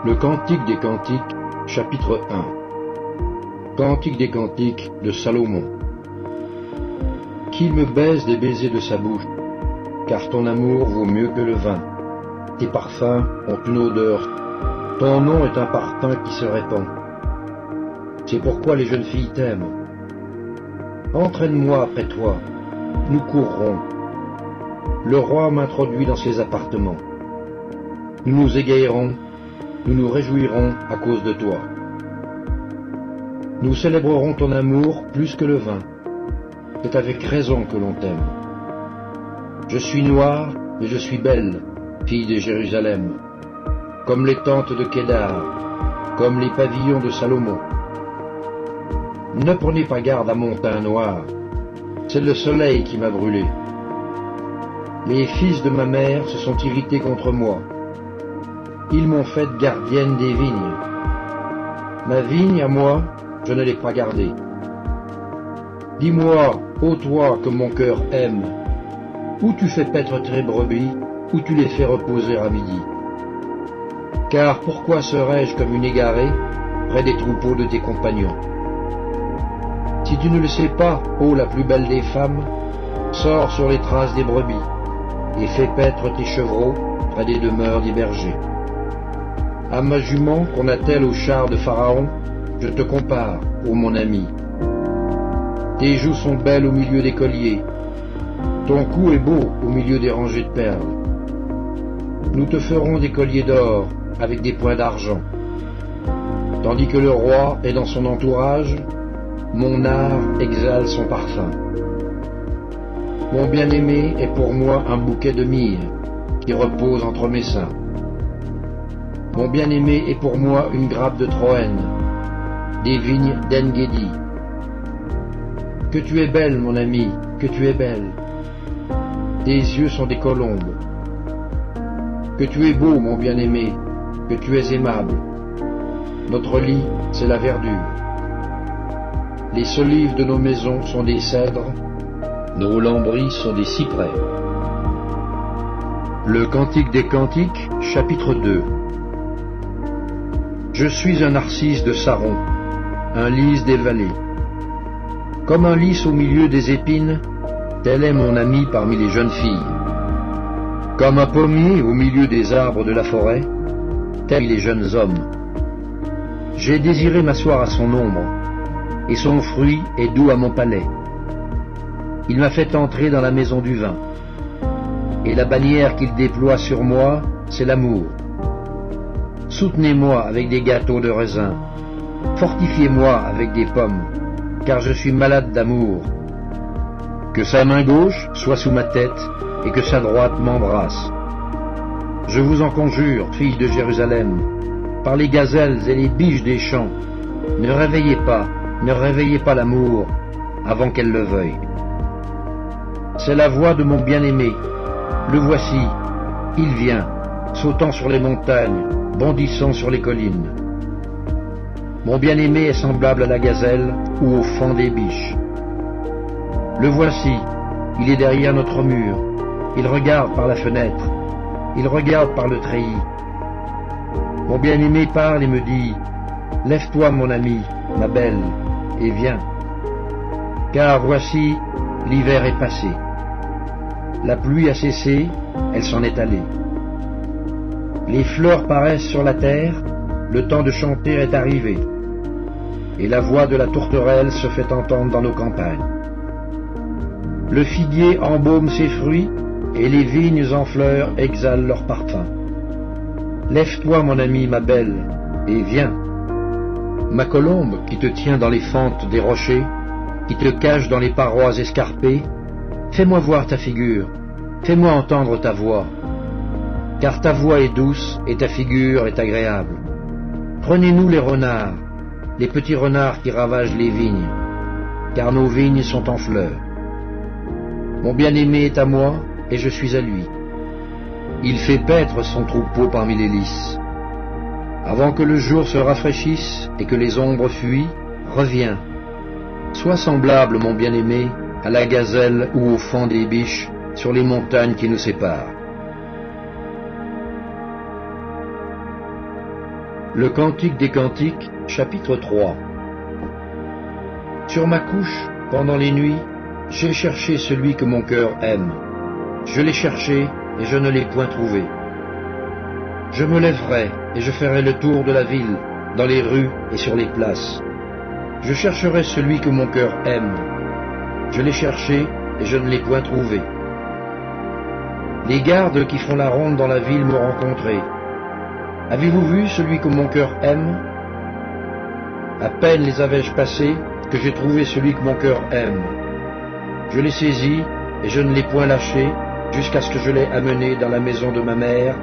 Le Cantique des Cantiques, chapitre 1. Cantique des Cantiques de Salomon. Qu'il me baise des baisers de sa bouche, car ton amour vaut mieux que le vin. Tes parfums ont une odeur, ton nom est un parfum qui se répand. C'est pourquoi les jeunes filles t'aiment. Entraîne-moi après toi, nous courrons. Le roi m'introduit dans ses appartements. Nous nous égayerons, nous nous réjouirons à cause de toi. Nous célébrerons ton amour plus que le vin. C'est avec raison que l'on t'aime. Je suis noire, mais je suis belle, fille de Jérusalem, comme les tentes de Kédar, comme les pavillons de Salomon. Ne prenez pas garde à mon teint noir, c'est le soleil qui m'a brûlé. Les fils de ma mère se sont irrités contre moi. Ils m'ont faite gardienne des vignes. Ma vigne, à moi, je ne l'ai pas gardée. Dis-moi, ô toi que mon cœur aime, où tu fais paître tes brebis, où tu les fais reposer à midi. Car pourquoi serais-je comme une égarée près des troupeaux de tes compagnons? Si tu ne le sais pas, ô la plus belle des femmes, sors sur les traces des brebis, et fais paître tes chevreaux près des demeures des bergers. À ma jument qu'on attelle au char de Pharaon, je te compare, ô mon ami. Tes joues sont belles au milieu des colliers, ton cou est beau au milieu des rangées de perles. Nous te ferons des colliers d'or avec des points d'argent. Tandis que le roi est dans son entourage, mon art exhale son parfum. Mon bien-aimé est pour moi un bouquet de myrrhe qui repose entre mes seins. Mon bien-aimé est pour moi une grappe de Troène, des vignes d'En-Gedi. Que tu es belle, mon ami, que tu es belle. Tes yeux sont des colombes. Que tu es beau, mon bien-aimé, que tu es aimable. Notre lit, c'est la verdure. Les solives de nos maisons sont des cèdres, nos lambris sont des cyprès. Le Cantique des Cantiques, chapitre 2. Je suis un narcisse de Saron, un lys des vallées. Comme un lys au milieu des épines, tel est mon ami parmi les jeunes filles. Comme un pommier au milieu des arbres de la forêt, tels les jeunes hommes. J'ai désiré m'asseoir à son ombre, et son fruit est doux à mon palais. Il m'a fait entrer dans la maison du vin, et la bannière qu'il déploie sur moi, c'est l'amour. Soutenez-moi avec des gâteaux de raisin, fortifiez-moi avec des pommes, car je suis malade d'amour. Que sa main gauche soit sous ma tête, et que sa droite m'embrasse. Je vous en conjure, filles de Jérusalem, par les gazelles et les biches des champs, ne réveillez pas l'amour avant qu'elle le veuille. C'est la voix de mon bien-aimé, le voici, il vient, sautant sur les montagnes, bondissant sur les collines. Mon bien-aimé est semblable à la gazelle ou au faon des biches. Le voici, il est derrière notre mur, il regarde par la fenêtre, il regarde par le treillis. Mon bien-aimé parle et me dit, « Lève-toi, mon ami, ma belle, et viens. Car voici, l'hiver est passé. La pluie a cessé, elle s'en est allée. Les fleurs paraissent sur la terre, le temps de chanter est arrivé. Et la voix de la tourterelle se fait entendre dans nos campagnes. Le figuier embaume ses fruits, et les vignes en fleurs exhalent leur parfum. Lève-toi, mon ami, ma belle, et viens. Ma colombe, qui te tient dans les fentes des rochers, qui te cache dans les parois escarpées, fais-moi voir ta figure, fais-moi entendre ta voix. Car ta voix est douce et ta figure est agréable. Prenez-nous les renards, les petits renards qui ravagent les vignes, car nos vignes sont en fleurs. Mon bien-aimé est à moi, et je suis à lui. Il fait paître son troupeau parmi les lys. Avant que le jour se rafraîchisse et que les ombres fuient, reviens. Sois semblable, mon bien-aimé, à la gazelle ou au faon des biches sur les montagnes qui nous séparent. Le Cantique des Cantiques, chapitre 3. Sur ma couche, pendant les nuits, j'ai cherché celui que mon cœur aime. Je l'ai cherché, et je ne l'ai point trouvé. Je me lèverai, et je ferai le tour de la ville, dans les rues et sur les places. Je chercherai celui que mon cœur aime. Je l'ai cherché, et je ne l'ai point trouvé. Les gardes qui font la ronde dans la ville m'ont rencontré. Avez-vous vu celui que mon cœur aime? À peine les avais-je passés que j'ai trouvé celui que mon cœur aime. Je l'ai saisi et je ne l'ai point lâché jusqu'à ce que je l'ai amené dans la maison de ma mère,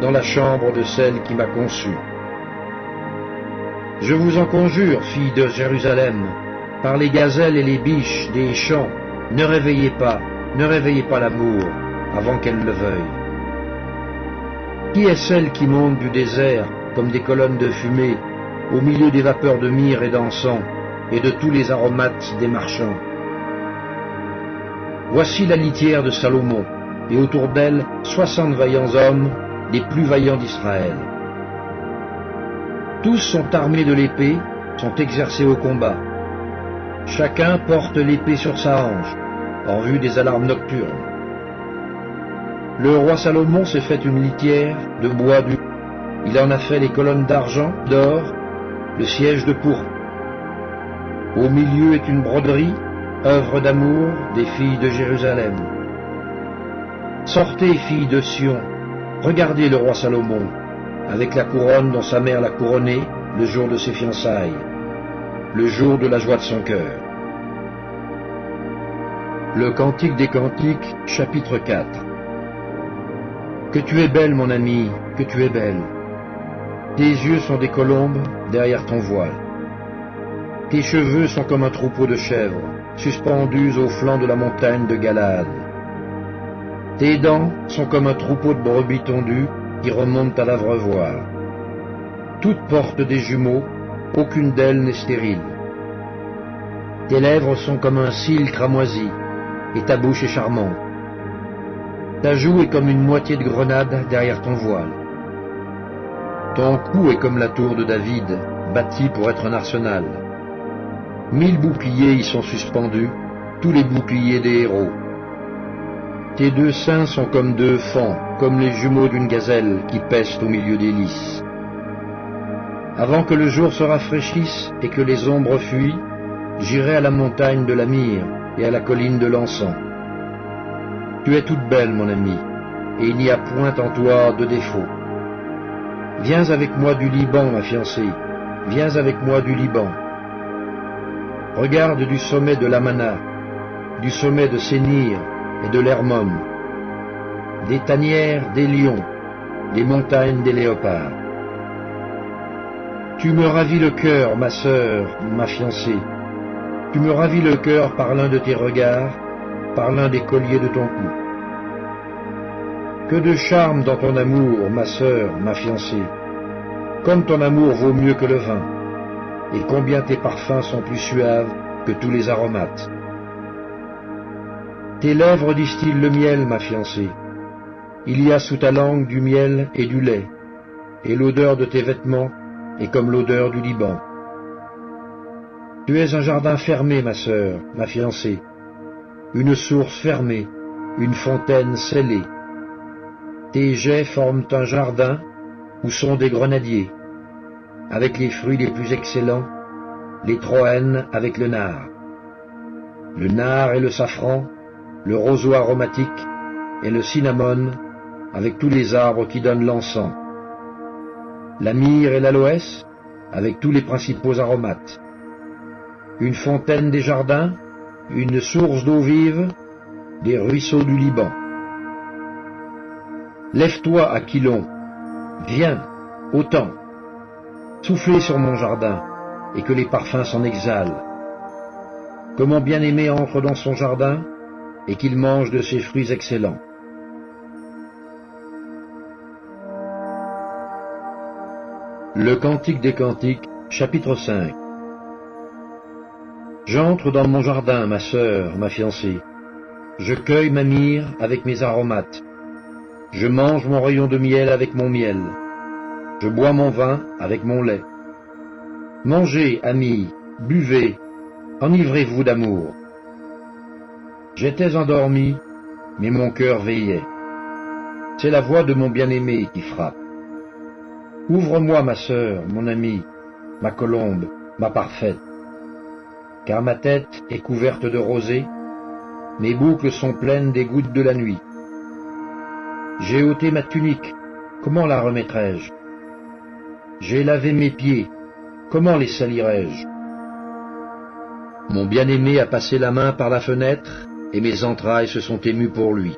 dans la chambre de celle qui m'a conçu. Je vous en conjure, filles de Jérusalem, par les gazelles et les biches des champs, ne réveillez pas l'amour avant qu'elle le veuille. Qui est celle qui monte du désert comme des colonnes de fumée, au milieu des vapeurs de myrrhe et d'encens, et de tous les aromates des marchands? Voici la litière de Salomon, et autour d'elle 60 vaillants hommes, les plus vaillants d'Israël. Tous sont armés de l'épée, sont exercés au combat. Chacun porte l'épée sur sa hanche, en vue des alarmes nocturnes. Le roi Salomon s'est fait une litière de bois du... Il en a fait les colonnes d'argent, d'or, le siège de pourpre. Au milieu est une broderie, œuvre d'amour des filles de Jérusalem. Sortez, filles de Sion, regardez le roi Salomon, avec la couronne dont sa mère l'a couronné le jour de ses fiançailles, le jour de la joie de son cœur. Le Cantique des Cantiques, chapitre 4. Que tu es belle, mon ami, que tu es belle. Tes yeux sont des colombes derrière ton voile. Tes cheveux sont comme un troupeau de chèvres, suspendus au flanc de la montagne de Galade. Tes dents sont comme un troupeau de brebis tondues qui remontent à l'abreuvoir. Toutes portent des jumeaux, aucune d'elles n'est stérile. Tes lèvres sont comme un cil cramoisi, et ta bouche est charmante. Ta joue est comme une moitié de grenade derrière ton voile. Ton cou est comme la tour de David, bâtie pour être un arsenal. 1000 boucliers y sont suspendus, tous les boucliers des héros. Tes deux seins sont comme deux faons, comme les jumeaux d'une gazelle qui pestent au milieu des lys. Avant que le jour se rafraîchisse et que les ombres fuient, j'irai à la montagne de la myrrhe et à la colline de l'encens. Tu es toute belle, mon ami, et il n'y a point en toi de défaut. Viens avec moi du Liban, ma fiancée, viens avec moi du Liban. Regarde du sommet de l'Amana, du sommet de Sénir et de l'Hermon, des tanières des lions, des montagnes des léopards. Tu me ravis le cœur, ma sœur, ma fiancée. Tu me ravis le cœur par l'un de tes regards, par l'un des colliers de ton cou. Que de charme dans ton amour, ma sœur, ma fiancée. Comme ton amour vaut mieux que le vin, et combien tes parfums sont plus suaves que tous les aromates. Tes lèvres distillent le miel, ma fiancée. Il y a sous ta langue du miel et du lait, et l'odeur de tes vêtements est comme l'odeur du Liban. Tu es un jardin fermé, ma sœur, ma fiancée, une source fermée, une fontaine scellée. Tes jets forment un jardin où sont des grenadiers, avec les fruits les plus excellents, les troènes avec le nard et le safran, le roseau aromatique et le cinnamome, avec tous les arbres qui donnent l'encens, la myrrhe et l'aloès, avec tous les principaux aromates, une fontaine des jardins, une source d'eau vive, des ruisseaux du Liban. Lève-toi, Aquilon, viens, autant, soufflez sur mon jardin, et que les parfums s'en exhalent. Que mon bien-aimé entre dans son jardin, et qu'il mange de ses fruits excellents. Le Cantique des Cantiques, chapitre 5. J'entre dans mon jardin, ma sœur, ma fiancée. Je cueille ma myrrhe avec mes aromates. Je mange mon rayon de miel avec mon miel. Je bois mon vin avec mon lait. Mangez, amis, buvez, enivrez-vous d'amour. J'étais endormi, mais mon cœur veillait. C'est la voix de mon bien-aimé qui frappe. Ouvre-moi, ma sœur, mon amie, ma colombe, ma parfaite, car ma tête est couverte de rosée, mes boucles sont pleines des gouttes de la nuit. J'ai ôté ma tunique, comment la remettrai-je? J'ai lavé mes pieds, comment les salirai-je? Mon bien-aimé a passé la main par la fenêtre, et mes entrailles se sont émues pour lui.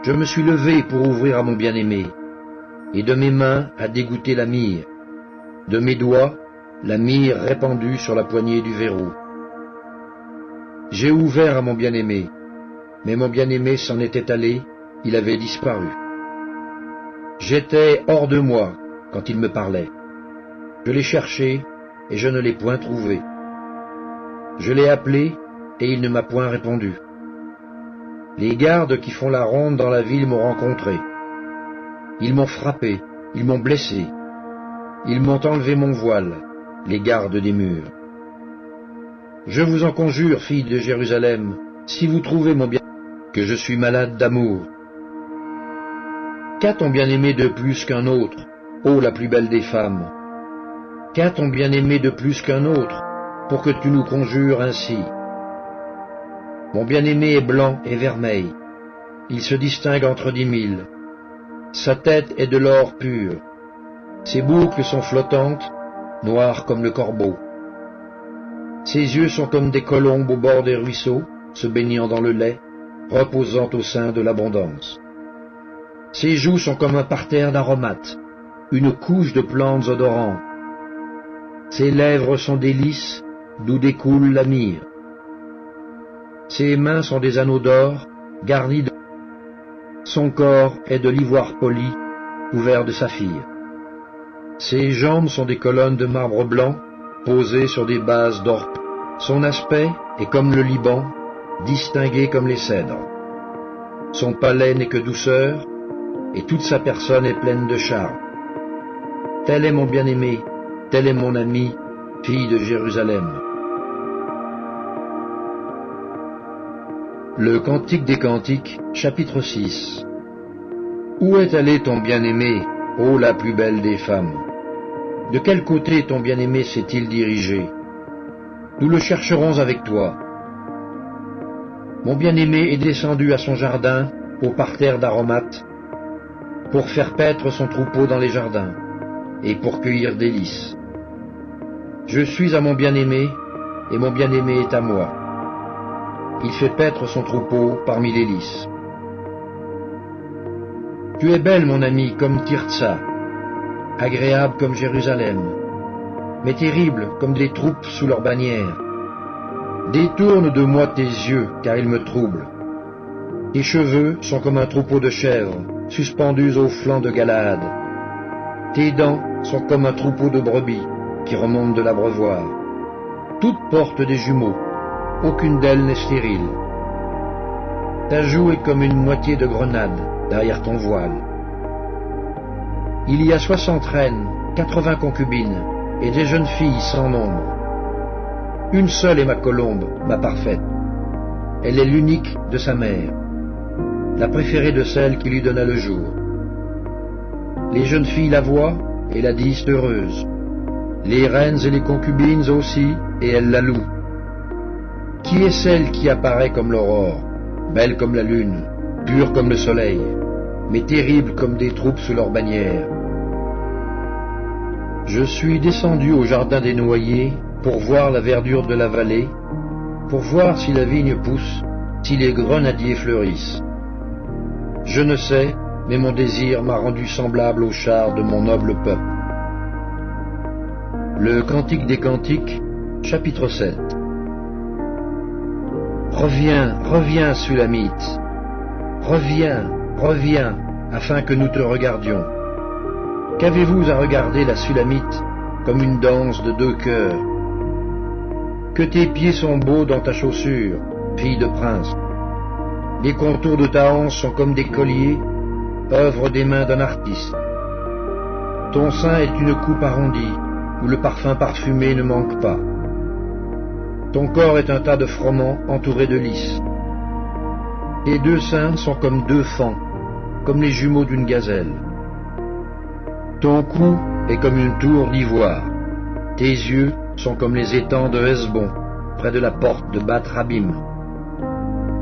Je me suis levé pour ouvrir à mon bien-aimé, et de mes mains a dégoûté la myrrhe, de mes doigts la myrrhe répandue sur la poignée du verrou. J'ai ouvert à mon bien-aimé, mais mon bien-aimé s'en était allé, il avait disparu. J'étais hors de moi quand il me parlait. Je l'ai cherché et je ne l'ai point trouvé. Je l'ai appelé et il ne m'a point répondu. Les gardes qui font la ronde dans la ville m'ont rencontré. Ils m'ont frappé, ils m'ont blessé. Ils m'ont enlevé mon voile, les gardes des murs. Je vous en conjure, filles de Jérusalem, si vous trouvez mon bien, que je suis malade d'amour. Qu'a ton bien-aimé de plus qu'un autre, ô la plus belle des femmes? Qu'a ton bien-aimé de plus qu'un autre, pour que tu nous conjures ainsi? Mon bien-aimé est blanc et vermeil, il se distingue entre 10 000. Sa tête est de l'or pur, ses boucles sont flottantes, noires comme le corbeau. Ses yeux sont comme des colombes au bord des ruisseaux, se baignant dans le lait, reposant au sein de l'abondance. Ses joues sont comme un parterre d'aromates, une couche de plantes odorantes. Ses lèvres sont des lys, d'où découle la myrrhe. Ses mains sont des anneaux d'or, garnis de... Son corps est de l'ivoire poli, couvert de saphir. Ses jambes sont des colonnes de marbre blanc, posées sur des bases d'or. Son aspect est comme le Liban, distingué comme les cèdres. Son palais n'est que douceur, et toute sa personne est pleine de charme. Tel est mon bien-aimé, tel est mon ami, fille de Jérusalem. Le Cantique des Cantiques, chapitre 6. Où est allé ton bien-aimé, ô la plus belle des femmes? De quel côté ton bien-aimé s'est-il dirigé? Nous le chercherons avec toi. Mon bien-aimé est descendu à son jardin, au parterre d'aromates, pour faire paître son troupeau dans les jardins, et pour cueillir des lys. Je suis à mon bien-aimé, et mon bien-aimé est à moi. Il fait paître son troupeau parmi les lys. Tu es belle, mon ami, comme Tirtsa, agréable comme Jérusalem, mais terrible comme des troupes sous leur bannière. Détourne de moi tes yeux, car ils me troublent. Tes cheveux sont comme un troupeau de chèvres, suspendus au flanc de Galaad. Tes dents sont comme un troupeau de brebis, qui remontent de l'abreuvoir. Toutes portent des jumeaux, aucune d'elles n'est stérile. Ta joue est comme une moitié de grenade derrière ton voile. Il y a 60 reines, 80 concubines, et des jeunes filles sans nombre. Une seule est ma colombe, ma parfaite. Elle est l'unique de sa mère, la préférée de celle qui lui donna le jour. Les jeunes filles la voient et la disent heureuse. Les reines et les concubines aussi, et elles la louent. Qui est celle qui apparaît comme l'aurore, belle comme la lune, pure comme le soleil, mais terrible comme des troupes sous leur bannière? Je suis descendu au jardin des noyers pour voir la verdure de la vallée, pour voir si la vigne pousse, si les grenadiers fleurissent. Je ne sais, mais mon désir m'a rendu semblable aux chars de mon noble peuple. Le Cantique des Cantiques, chapitre 7. Reviens, reviens, Sulamite. Reviens, reviens, afin que nous te regardions. Qu'avez-vous à regarder la Sulamite comme une danse de 2 cœurs? Que tes pieds sont beaux dans ta chaussure, fille de prince. Les contours de ta hanche sont comme des colliers, œuvre des mains d'un artiste. Ton sein est une coupe arrondie, où le parfum parfumé ne manque pas. Ton corps est un tas de froment entouré de lys. Tes deux seins sont comme deux fans, comme les jumeaux d'une gazelle. Ton cou est comme une tour d'ivoire. Tes yeux sont comme les étangs de Hesbon, près de la porte de Bat Rabim.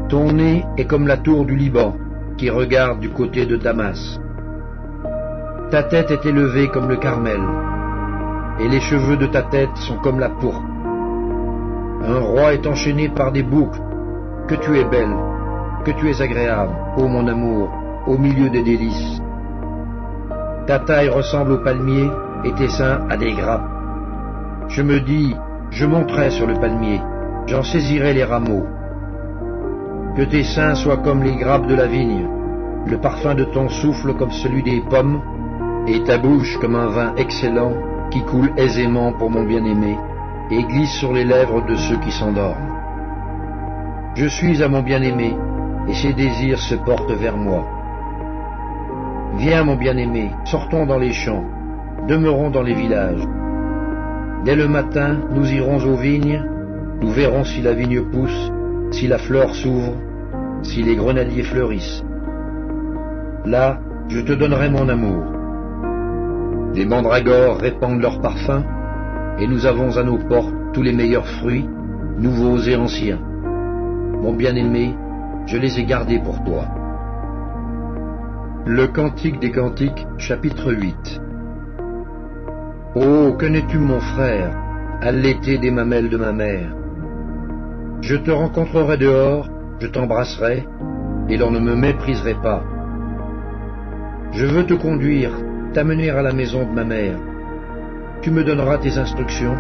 Ton nez est comme la tour du Liban, qui regarde du côté de Damas. Ta tête est élevée comme le Carmel, et les cheveux de ta tête sont comme la pourpre. Un roi est enchaîné par des boucles. Que tu es belle, que tu es agréable, ô mon amour, au milieu des délices. Ta taille ressemble au palmier et tes seins à des grappes. Je me dis, je monterai sur le palmier, j'en saisirai les rameaux. Que tes seins soient comme les grappes de la vigne, le parfum de ton souffle comme celui des pommes, et ta bouche comme un vin excellent qui coule aisément pour mon bien-aimé et glisse sur les lèvres de ceux qui s'endorment. Je suis à mon bien-aimé, et ses désirs se portent vers moi. Viens, mon bien-aimé, sortons dans les champs, demeurons dans les villages. Dès le matin, nous irons aux vignes, nous verrons si la vigne pousse, si la fleur s'ouvre, si les grenadiers fleurissent. Là, je te donnerai mon amour. Les mandragores répandent leur parfum, et nous avons à nos portes tous les meilleurs fruits, nouveaux et anciens. Mon bien-aimé, je les ai gardés pour toi. Le Cantique des Cantiques, chapitre 8. Oh, que n'es-tu mon frère, allaité des mamelles de ma mère. Je te rencontrerai dehors, je t'embrasserai, et l'on ne me mépriserait pas. Je veux te conduire, t'amener à la maison de ma mère. Tu me donneras tes instructions,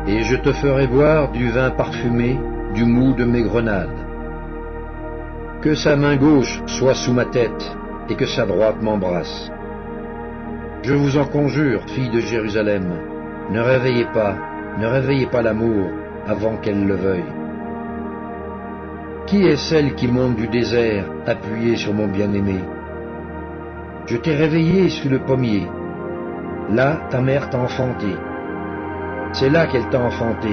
et je te ferai boire du vin parfumé, du mou de mes grenades. Que sa main gauche soit sous ma tête, et que sa droite m'embrasse. Je vous en conjure, filles de Jérusalem, ne réveillez pas l'amour avant qu'elle le veuille. Qui est celle qui monte du désert, appuyée sur mon bien-aimé? Je t'ai réveillé sous le pommier. Là, ta mère t'a enfanté. C'est là qu'elle t'a enfanté,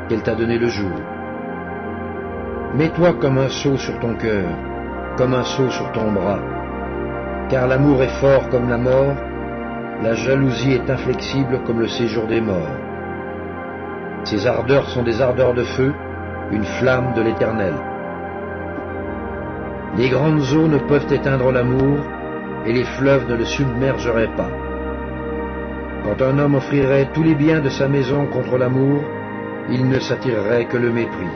qu'elle t'a donné le jour. Mets-toi comme un sceau sur ton cœur, comme un sceau sur ton bras. Car l'amour est fort comme la mort, la jalousie est inflexible comme le séjour des morts. Ses ardeurs sont des ardeurs de feu, une flamme de l'Éternel. Les grandes eaux ne peuvent éteindre l'amour, et les fleuves ne le submergeraient pas. Quand un homme offrirait tous les biens de sa maison contre l'amour, il ne s'attirerait que le mépris.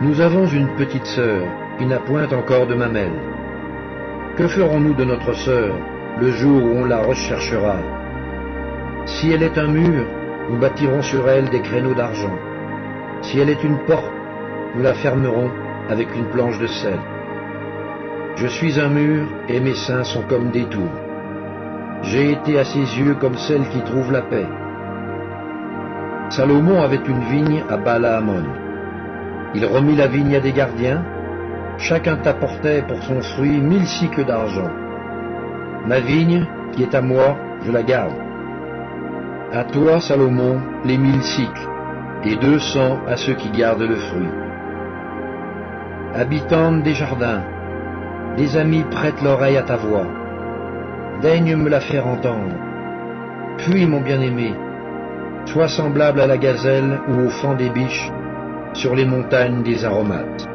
Nous avons une petite sœur qui n'a point encore de mamelle. Que ferons-nous de notre sœur le jour où on la recherchera? Si elle est un mur, nous bâtirons sur elle des créneaux d'argent. Si elle est une porte, nous la fermerons avec une planche de sel. Je suis un mur et mes seins sont comme des tours. J'ai été à ses yeux comme celle qui trouve la paix. Salomon avait une vigne à Baal-Hamon. Il remit la vigne à des gardiens. Chacun t'apportait pour son fruit 1000 cycles d'argent. Ma vigne, qui est à moi, je la garde. À toi, Salomon, les 1000 cycles, et 200 à ceux qui gardent le fruit. Habitante des jardins, des amis prêtent l'oreille à ta voix. Daigne me la faire entendre. Fuis, mon bien-aimé, sois semblable à la gazelle ou au faon des biches sur les montagnes des aromates.